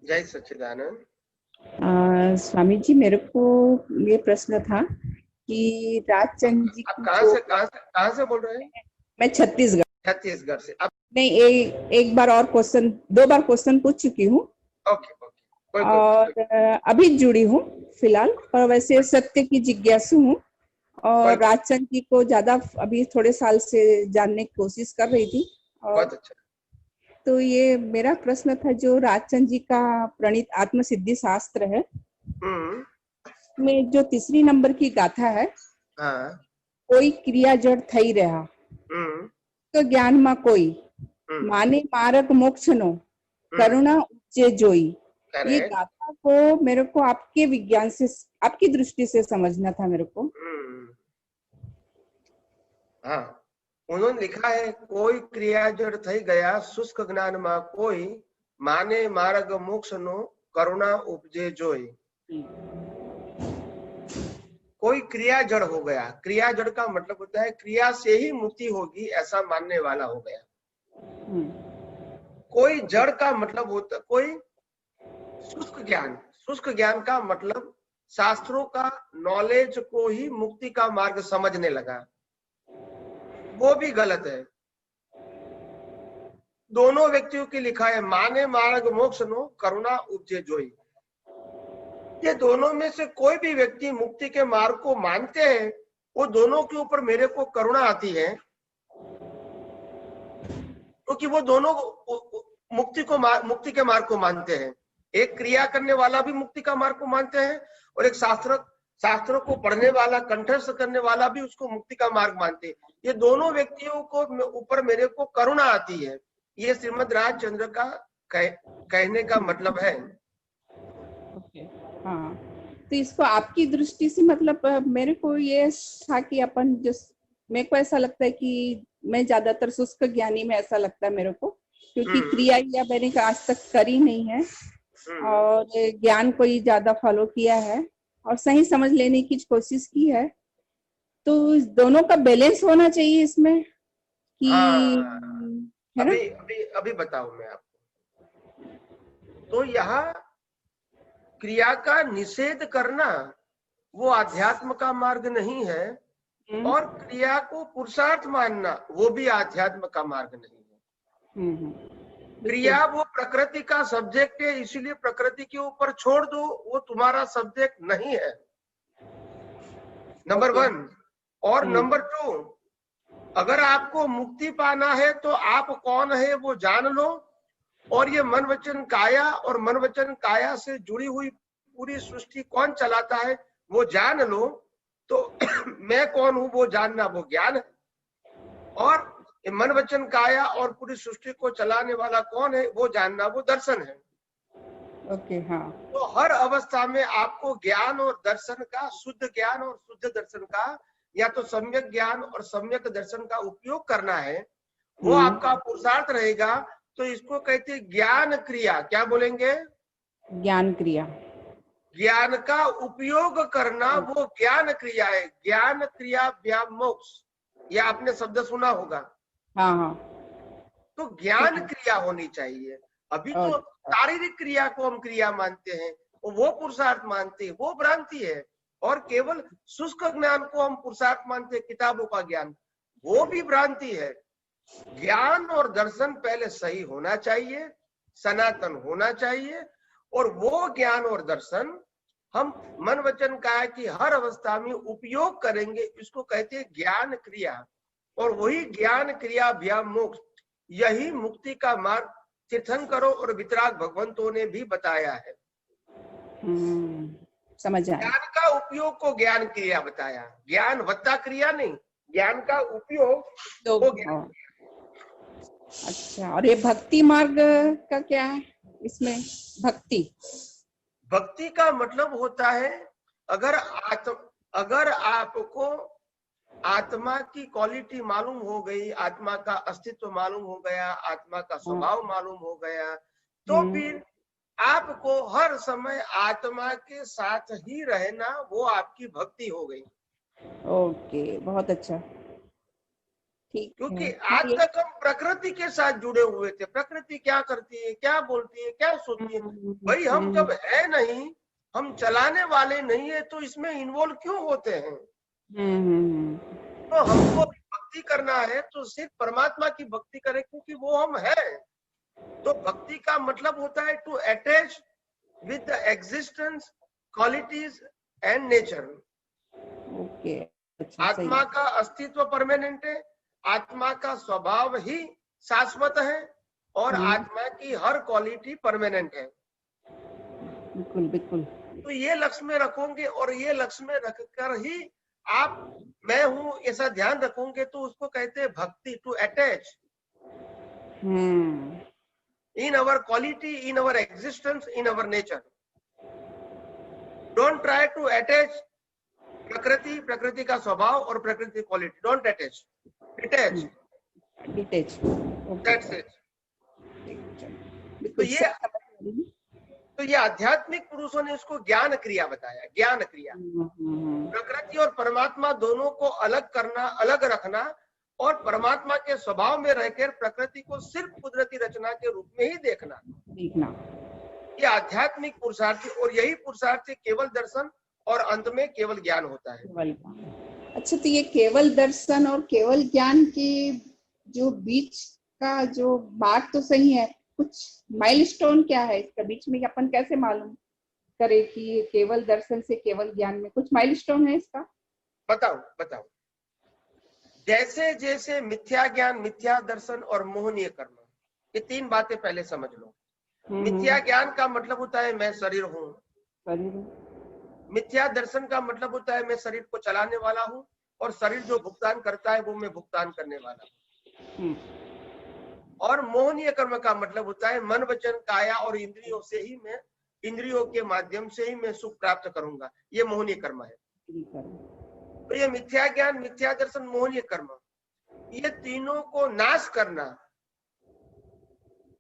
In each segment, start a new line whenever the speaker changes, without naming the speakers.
जय सच्चिदानंद।
स्वामी जी, मेरे को ये प्रश्न था कि राजचंद जी
आप
की जो
कहाँ से बोल रहे हैं?
मैं छत्तीसगढ़।
छत्तीसगढ़ से। अब
नहीं, एक बार और क्वेश्चन, 2 बार क्वेश्चन पूछ चुकी हूँ
ओके ओके,
और अभी जुड़ी हूँ फिलहाल। और वैसे सत्य की जिज्ञासु हूँ
कोई
और राजचंद जी को ज्यादा अभी थोड़े साल से जानने की कोशिश कर रही थी। और
बहुत अच्छा।
तो ये मेरा प्रश्न था, जो राजचंद जी का प्रणीत आत्मसिद्धि शास्त्र है
हम्म।
में जो 3 नंबर की गाथा है,
हाँ।
कोई क्रिया जड़ थई रहा
हम्म।
तो ज्ञान मा कोई
हम्म।
माने मार्ग मोक्ष नो
हम्म।
करुणा उपजे जोई। ये
करेक्ट।
गाथा को मेरे को आपके विज्ञान से, आपकी दृष्टि से समझना था मेरे को।
हम्म। हाँ, उन्होंने लिखा है, कोई क्रिया जड़ थई गया शुष्क ज्ञान मा कोई माने मार्ग मोक्ष नो करुणा उपजे जोई। कोई क्रिया जड़ हो गया। क्रिया जड़ का मतलब होता है क्रिया से ही मुक्ति होगी, ऐसा मानने वाला हो गया। कोई जड़ का मतलब होता कोई शुष्क ज्ञान। शुष्क ज्ञान का मतलब शास्त्रों का नॉलेज को ही मुक्ति का मार्ग समझने लगा, वो भी गलत है। दोनों व्यक्तियों की लिखा है, माने मार्ग मोक्ष नो करुणा उपजे जोई। ये दोनों में से कोई भी व्यक्ति मुक्ति के मार्ग को मानते हैं, वो दोनों के ऊपर मेरे को करुणा आती है, क्योंकि वो दोनों मुक्ति के मार्ग को मानते हैं। एक क्रिया करने वाला भी मुक्ति का मार्ग को मानते हैं और एक शास्त्रों को पढ़ने वाला, कंठस्थ करने वाला भी उसको मुक्ति का मार्ग मानते हैं। ये दोनों व्यक्तियों को ऊपर मेरे को करुणा आती है। ये श्रीमद राजचंद्र का कहने का मतलब है।
हाँ, तो इसको आपकी दृष्टि से मतलब मेरे को ये था कि अपन जो, मेरे को ऐसा लगता है कि मैं ज्यादातर शुष्क ज्ञानी में ऐसा लगता है मेरे को, क्योंकि क्रिया या मैंने आज तक करी नहीं है और ज्ञान को ही ज्यादा फॉलो किया है और सही समझ लेने की कोशिश की है। तो दोनों का बैलेंस होना चाहिए इसमें कि,
हाँ,
है ना?
अभी बताऊं मैं आपको। तो यहाँ क्रिया का निषेध करना वो अध्यात्म का मार्ग नहीं है, और क्रिया को पुरुषार्थ मानना वो भी अध्यात्म का मार्ग नहीं है। क्रिया वो प्रकृति का सब्जेक्ट है, इसीलिए प्रकृति के ऊपर छोड़ दो, वो तुम्हारा सब्जेक्ट नहीं है, नंबर 1। और नंबर 2, अगर आपको मुक्ति पाना है तो आप कौन है वो जान लो, और ये मन वचन काया और मन वचन काया से जुड़ी हुई पूरी सृष्टि कौन चलाता है वो जान लो। तो मैं कौन हूं वो जानना वो ज्ञान है, और मन वचन काया और पूरी सृष्टि को चलाने वाला कौन है वो जानना वो दर्शन है।
ओके, हाँ।
तो हर अवस्था में आपको ज्ञान और दर्शन का, शुद्ध ज्ञान और शुद्ध दर्शन का, या तो सम्यक ज्ञान और सम्यक दर्शन का उपयोग करना है, वो आपका पुरुषार्थ रहेगा। तो इसको कहते हैं ज्ञान क्रिया। क्या बोलेंगे?
ज्ञान क्रिया।
ज्ञान का उपयोग करना वो ज्ञान क्रिया है। ज्ञान क्रिया व्याम मोक्ष, ये आपने शब्द सुना होगा।
हाँ हाँ।
तो ज्ञान क्रिया होनी चाहिए। अभी तो शारीरिक क्रिया को हम क्रिया मानते हैं, वो पुरुषार्थ मानते हैं, वो भ्रांति है। और केवल शुष्क ज्ञान को हम पुरुषार्थ मानते हैं, किताबों का ज्ञान, वो भी भ्रांति है। ज्ञान और दर्शन पहले सही होना चाहिए, सनातन होना चाहिए, और वो ज्ञान और दर्शन हम मन वचन काया की हर अवस्था में उपयोग करेंगे, इसको कहते हैं ज्ञान क्रिया। और वही ज्ञान क्रिया व्याम मोक्ष, यही मुक्ति का मार्ग तीर्थंकरों और वितराग भगवंतों ने भी बताया है।
समझ आया।
ज्ञान का उपयोग को ज्ञान क्रिया बताया, ज्ञान वत्ता क्रिया नहीं, ज्ञान का उपयोग तो ज्ञान।
अच्छा, और ये भक्ति मार्ग का क्या है इसमें? भक्ति
का मतलब होता है, अगर आपको आत्मा की क्वालिटी मालूम हो गई, आत्मा का अस्तित्व मालूम हो गया, आत्मा का स्वभाव मालूम हो गया, तो फिर आपको हर समय आत्मा के साथ ही रहना वो आपकी भक्ति हो गई।
ओके, बहुत अच्छा, ठीक
क्योंकि
है।
आज तक हम प्रकृति के साथ जुड़े हुए थे, प्रकृति क्या करती है, क्या बोलती है, क्या सोचती है। भाई हम जब है नहीं, हम चलाने वाले नहीं है, तो इसमें इन्वॉल्व क्यों होते हैं। तो हमको भक्ति करना है तो सिर्फ परमात्मा की भक्ति करें, क्योंकि वो हम हैं। तो भक्ति का मतलब होता है to attach with the existence, qualities and nature.
Okay,
आत्मा का अस्तित्व परमानेंट है, आत्मा का स्वभाव ही शाश्वत है, और आत्मा की हर क्वालिटी परमानेंट है।
बिल्कुल बिल्कुल।
तो ये लक्ष्य में रखोगे, और ये लक्ष्य में रखकर ही आप मैं हूं ऐसा ध्यान रखोगे, तो उसको कहते हैं भक्ति, to attach in our quality, in our existence, in our nature. Don't try to attach प्रकृति, प्रकृति का स्वभाव और प्रकृति quality. Don't attach. Detach.
Detach.
That's it. तो ये आध्यात्मिक पुरुषों ने इसको ज्ञान क्रिया बताया, ज्ञान क्रिया। प्रकृति और परमात्मा दोनों को अलग करना, अलग रखना, और परमात्मा के स्वभाव में रहकर प्रकृति को सिर्फ कुदरती रचना के रूप में ही देखना। ये आध्यात्मिक पुरुषार्थ, और यही पुरुषार्थ केवल दर्शन और अंत में केवल ज्ञान होता है।
अच्छा, तो ये केवल दर्शन और केवल ज्ञान के जो बीच का जो बात तो सही है, कुछ माइलस्टोन क्या है इसका बीच में, अपन कैसे मालूम करे कि केवल दर्शन से केवल ज्ञान में कुछ माइलस्टोन है इसका?
बताओ। जैसे जैसे मिथ्या ज्ञान, मिथ्या दर्शन और मोहनीय कर्म, ये तीन बातें पहले समझ लो। मिथ्या ज्ञान का मतलब होता है मैं शरीर हूँ। मिथ्या दर्शन का मतलब होता है मैं शरीर को चलाने वाला हूँ, और शरीर जो भुगतान करता है वो मैं भुगतान करने वाला हूँ। और मोहनीय कर्म का मतलब होता है मन, वचन, काया और इंद्रियों से ही मैं, इंद्रियों के माध्यम से ही मैं सुख प्राप्त करूंगा। ये मोहनीय कर्म है। तो ये मिथ्या ज्ञान, मिथ्या दर्शन, मोहनीय कर्म, ये तीनों को नाश करना,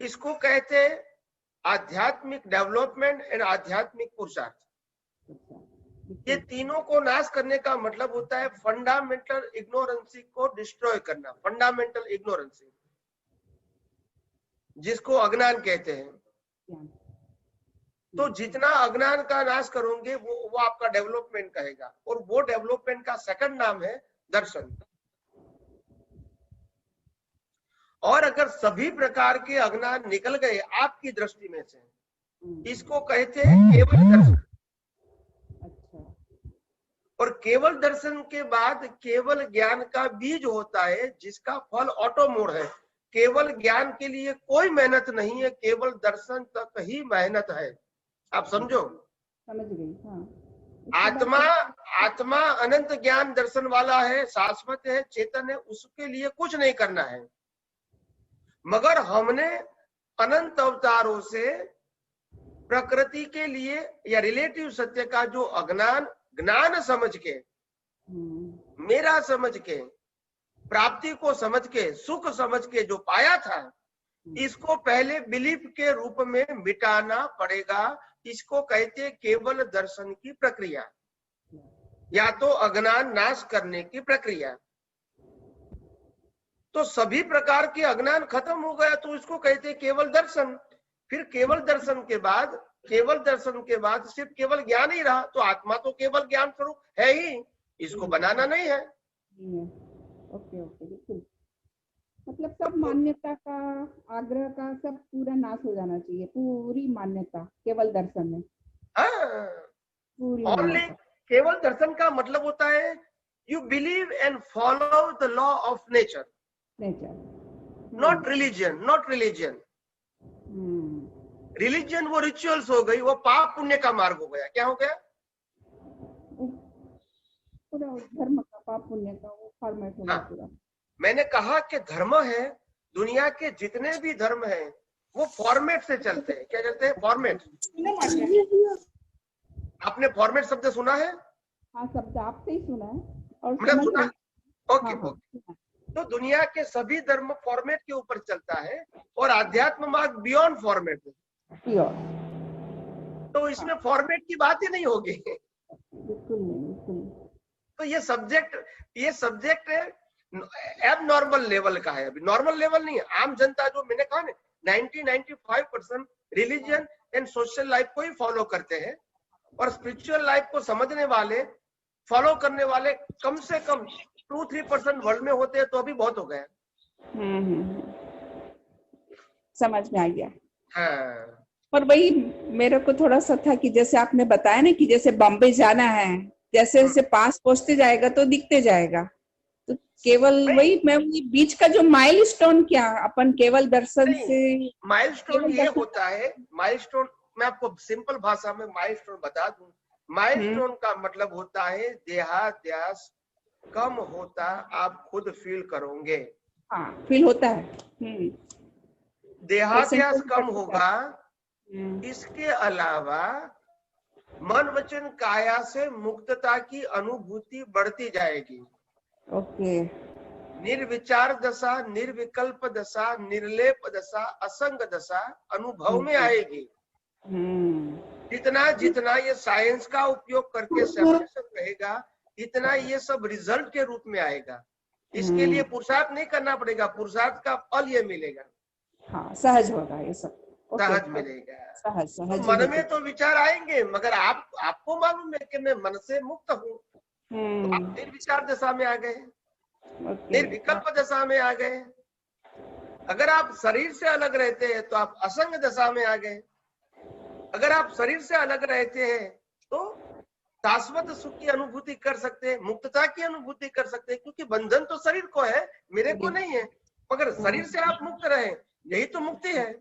इसको कहते हैं आध्यात्मिक डेवलपमेंट एंड आध्यात्मिक पुरुषार्थ। ये तीनों को नाश करने का मतलब होता है फंडामेंटल इग्नोरेंसी को डिस्ट्रॉय करना। फंडामेंटल इग्नोरेंसी, जिसको अज्ञान कहते हैं। तो जितना अज्ञान का नाश करोगे वो आपका डेवलपमेंट कहेगा, और वो डेवलपमेंट का सेकंड नाम है दर्शन। और अगर सभी प्रकार के अज्ञान निकल गए आपकी दृष्टि में से, इसको कहते हैं केवल दर्शन। और केवल दर्शन के बाद केवल ज्ञान का बीज होता है, जिसका फल ऑटोमोड है। केवल ज्ञान के लिए कोई मेहनत नहीं है, केवल दर्शन तक ही मेहनत है। आप समझो,
समझ गई। हाँ।
आत्मा अनंत ज्ञान दर्शन वाला है, शाश्वत है, चेतन है, उसके लिए कुछ नहीं करना है। मगर हमने अनंत अवतारों से प्रकृति के लिए या रिलेटिव सत्य का जो अज्ञान, ज्ञान समझ के, मेरा समझ के, प्राप्ति को समझ के, सुख समझ के जो पाया था, इसको पहले बिलीफ के रूप में मिटाना पड़ेगा। इसको कहते केवल दर्शन की प्रक्रिया, या तो अज्ञान नाश करने की प्रक्रिया। तो सभी प्रकार के अज्ञान खत्म हो गया, तो इसको कहते केवल दर्शन। फिर केवल दर्शन के बाद सिर्फ केवल ज्ञान ही रहा, तो आत्मा तो केवल ज्ञान स्वरूप है ही, इसको बनाना नहीं है।
ओके, बिल्कुल। मतलब सब मान्यता का, आग्रह का सब पूरा नाश हो जाना चाहिए, पूरी मान्यता केवल दर्शन में।
ओनली केवल दर्शन का मतलब होता है you believe and follow the law of nature, not religion. Religion वो रिचुअल्स हो गई, वो पाप पुण्य का मार्ग हो गया। क्या हो गया?
पूरा धर्म का, पाप पुण्य का वो फॉर्मेट हो गया पूरा।
मैंने कहा कि धर्म है, दुनिया के जितने भी धर्म हैं वो फॉर्मेट से चलते हैं। क्या चलते हैं? फॉर्मेट। आपने फॉर्मेट शब्द सुना है?
हाँ, शब्द आपसे ही सुना है और
सुना। ओके।
हाँ।
तो दुनिया के सभी धर्म फॉर्मेट के ऊपर चलता है, और आध्यात्म मार्ग बियॉन्ड फॉर्मेट है। तो इसमें फॉर्मेट की बात ही नहीं होगी।
बिल्कुल नहीं।
तो ये सब्जेक्ट है एब नॉर्मल लेवल का है, अभी नॉर्मल लेवल नहीं है। आम जनता जो मैंने कहा ना 90-95% रिलीजन एंड सोशल लाइफ को ही फॉलो करते हैं, और स्पिरिचुअल लाइफ को समझने वाले, फॉलो करने वाले कम से कम 2-3% वर्ल्ड में होते हैं, तो अभी बहुत हो गए।
समझ में आ गया।
हाँ।
और वही मेरे को थोड़ा सा था कि जैसे आपने बताया ना कि जैसे बॉम्बे जाना है, जैसे जैसे पास पहुंचते जाएगा तो दिखते जाएगा, तो केवल वही मैं बीच का जो माइलस्टोन, क्या अपन केवल दर्शन से
माइलस्टोन ये होता है, माइलस्टोन मैं आपको सिंपल भाषा में माइलस्टोन बता दूं। माइलस्टोन का मतलब होता है देहाध्यास कम होता आप खुद फील करोगे।
हाँ, फील होता है।
देहाध्यास कम होगा, इसके अलावा मन वचन काया से मुक्तता की अनुभूति बढ़ती जाएगी।
ओके।
निर्विचार दशा, निर्विकल्प दशा, निर्लेप दशा, असंग दशा अनुभव में आएगी। जितना जितना ये साइंस का उपयोग करके सेपरेशन रहेगा, इतना ये सब रिजल्ट के रूप में आएगा। इसके लिए पुरुषार्थ नहीं करना पड़ेगा, पुरुषार्थ का फल ये मिलेगा।
हाँ, सहज होगा ये सब,
सहज मिलेगा।
सहज
तो मन में तो विचार आएंगे, मगर आपको मालूम है कि मैं मन से मुक्त हूँ, तो आप निर्विचार दशा में आ गए, निर्विकल्प दशा में आ गए। अगर आप शरीर से अलग रहते हैं तो आप असंग दशा में आ गए। अगर आप शरीर से अलग रहते हैं तो शाश्वत सुख की अनुभूति कर सकते हैं, मुक्तता की अनुभूति कर सकते हैं, क्योंकि बंधन तो शरीर को है, मेरे को नहीं है। मगर शरीर से आप मुक्त रहे, यही तो मुक्ति है,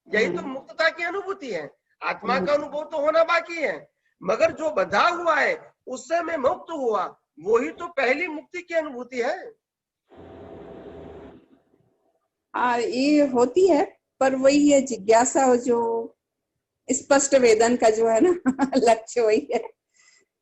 यही तो मुक्तता की अनुभूति है। आत्मा का अनुभव तो होना बाकी है, मगर जो बंधा हुआ है उससे मैं मुक्त हुआ, वही तो पहली मुक्ति की अनुभूति है।
ये होती है, पर वही है जिज्ञासा, जो स्पष्ट वेदन का जो है ना लक्ष्य वही है।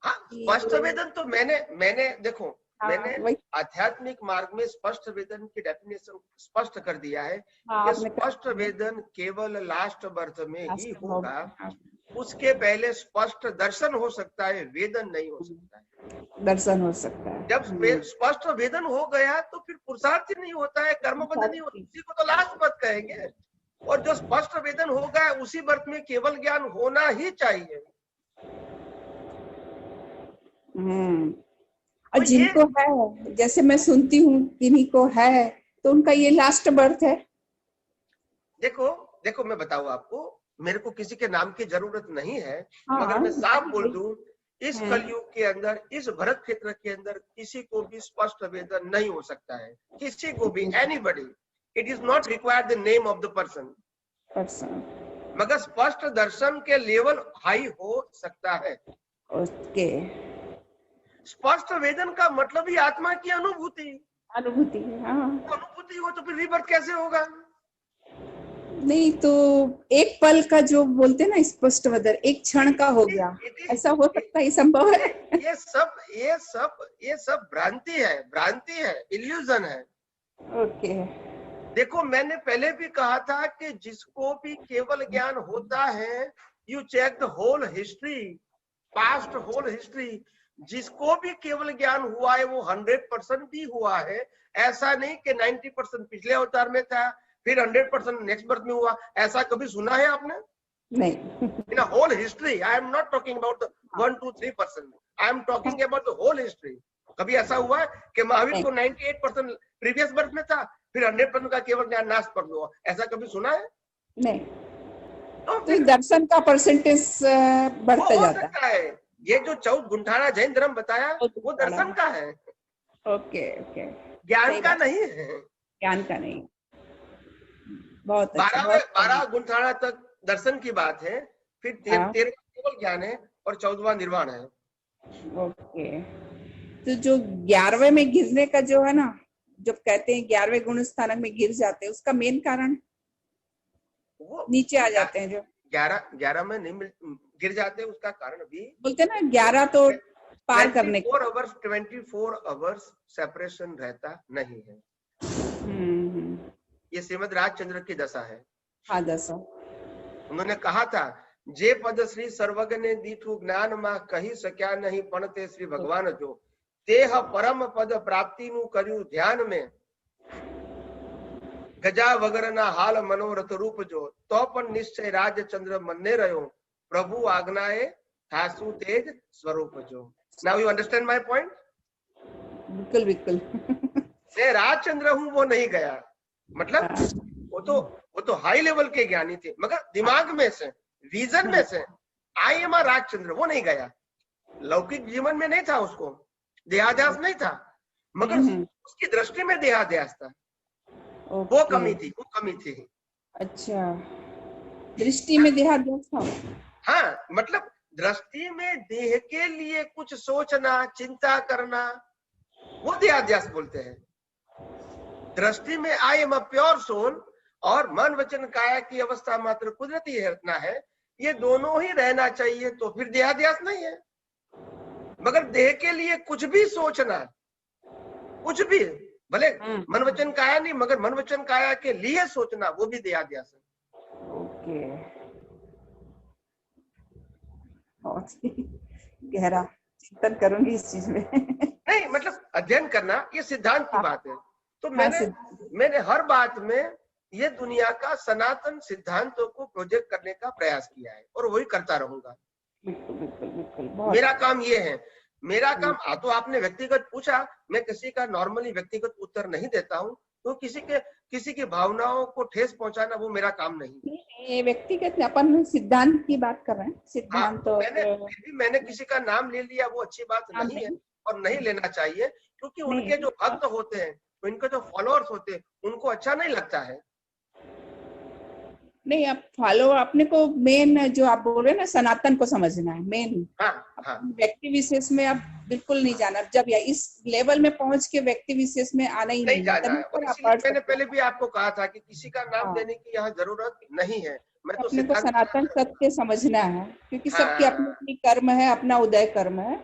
स्पष्ट वेदन तो मैंने देखो, मैंने आध्यात्मिक मार्ग में स्पष्ट वेदन की डेफिनेशन स्पष्ट कर दिया है कि स्पष्ट वेदन केवल लास्ट बर्थ में ही होगा। उसके पहले स्पष्ट दर्शन हो सकता है, वेदन नहीं हो सकता है।
दर्शन हो सकता है।
जब स्पष्ट वेदन हो गया तो फिर पुरुषार्थ नहीं होता है, कर्मबंध नहीं होता, उसी को तो लास्ट बर्थ कहेंगे। और जो स्पष्ट वेदन हो गया उसी बर्थ में केवल ज्ञान होना ही चाहिए।
और जिनको है, जैसे मैं सुनती हूँ किन्हीं को है, तो उनका ये लास्ट बर्थ है।
देखो मैं बताऊँ आपको, मेरे को किसी के नाम की जरूरत नहीं है, मगर मैं साफ बोल दूं, इस कलयुग के अंदर, इस भरत क्षेत्र के अंदर किसी को भी स्पष्ट वेदन नहीं हो सकता है, किसी को भी, anybody. It is not required the name of the person, मगर स्पष्ट दर्शन के लेवल हाई हो सकता है।
ओके।
स्पष्ट वेदन का मतलब ही आत्मा की अनुभूति।
अनुभूति, हाँ।
अनुभूति हो तो फिर रीबर्थ कैसे होगा?
नहीं तो एक पल का जो बोलते ना स्पष्ट वेदन, एक क्षण का हो गया, ऐसा हो सकता है, संभव है? ये सब भ्रांति है, इल्यूजन है। ओके।
देखो, मैंने पहले भी कहा था कि जिसको भी केवल ज्ञान होता है, you check the whole history, past whole history, जिसको भी केवल ज्ञान हुआ है वो 100% भी हुआ है। ऐसा नहीं कि 90% पिछले अवतार में था, फिर 100% नेक्स्ट बर्थ में हुआ। ऐसा कभी सुना है आपने?
नहीं।
In whole history, I am not talking about 1-2-3%, I am talking about the whole history. कभी ऐसा हुआ है कि महावीर को 98% प्रीवियस बर्थ में था, फिर 100% का केवल ज्ञान नाश पर हुआ? ऐसा कभी सुना है?
नहीं। तो दर्शन का परसेंटेज बढ़ता जाता
है। ये जो 14 गुंठाना जैन धर्म बताया वो दर्शन का है।
ओके,
ज्ञान का नहीं है।
ज्ञान का नहीं। बहुत
12 गुंठाना तक दर्शन की बात है, फिर 13 केवल ज्ञान है और 14वां निर्वाण है।
ओके। तो जो 11वें में गिरने का जो है ना, जब कहते हैं 11वें गुण स्थानक में गिर जाते हैं, उसका मेन कारण वो नीचे आ जाते हैं। जो
11 में नहीं गिर जाते, उसका कारण भी
बोलते ना 11 तो पार करने
24 आवर्स सेपरेशन रहता नहीं है। ये श्रीमद राजचंद्र की दशा है।
हाँ, दशा।
उन्होंने कहा था, जे पद श्री सर्वज्ञ ने दीठु ज्ञान मा कही सक्या नहीं, पणते श्री भगवान जो देह परम पद प्राप्ति नु कर्यु ध्यान में गजा वगरना हाल मनोरथ रूप जो तो पण निश्चय राजचंद्र मन्ने रहो प्रभु आज्ञाए थासु तेज स्वरूप जो। Now you understand my point?
बिल्कुल बिल्कुल।
मैं राजचंद्र हूँ वो नहीं गया, मतलब वो तो हाई लेवल के ज्ञानी थे, मगर दिमाग में से, विजन में से आई एम राजचंद्र वो नहीं गया। लौकिक जीवन में नहीं था, उसको देहाध्यास नहीं था, मगर उसकी दृष्टि में देहाध्यास था। वो कमी थी।
अच्छा, दृष्टि में देहाध्यास था।
हाँ, मतलब दृष्टि में देह के लिए कुछ सोचना, चिंता करना, वो देहाध्यास बोलते हैं। दृष्टि में I am a pure soul और मन वचन काया की अवस्था मात्र कुदरती है, ये दोनों ही रहना चाहिए, तो फिर देहाध्यास नहीं है। मगर देह के लिए कुछ भी सोचना, कुछ भी, भले मन वचन काया नहीं, मगर मन वचन काया के लिए सोचना, वो भी देहाध्यास है।
ओके, बहुत गहरा चिंतन करूंगी इस चीज में।
नहीं, मतलब अध्ययन करना, ये सिद्धांत की बात है। तो मैंने हर बात में ये दुनिया का सनातन सिद्धांतों को प्रोजेक्ट करने का प्रयास किया है और वही करता रहूंगा।
बिल्कुल।
मेरा काम ये है, मेरा काम तो आपने व्यक्तिगत पूछा, मैं किसी का नॉर्मली व्यक्तिगत उत्तर नहीं देता हूँ, तो किसी की भावनाओं को ठेस पहुंचाना वो मेरा काम नहीं।
व्यक्तिगत अपन सिद्धांत की बात कर रहे हैं, सिद्धांत।
मैंने किसी का नाम ले लिया, वो अच्छी बात नहीं है और नहीं लेना चाहिए, क्योंकि उनके जो भक्त होते हैं, उनके जो फॉलोअर्स होते हैं, उनको अच्छा नहीं लगता है।
नहीं, आप फॉलो, अपने को मेन जो आप बोल रहे हैं ना, सनातन को समझना है मेन। हाँ। व्यक्ति विशेष में आप बिल्कुल नहीं जाना, जब या इस लेवल में पहुंच के व्यक्ति विशेष में आना ही नहीं
जाना है। और मैंने पहले भी आपको कहा था कि किसी का नाम देने की यहाँ जरूरत नहीं है। मैं तो
अपने को सनातन सत्य समझना है, क्योंकि सबकी अपनी अपनी कर्म है, अपना उदय कर्म है।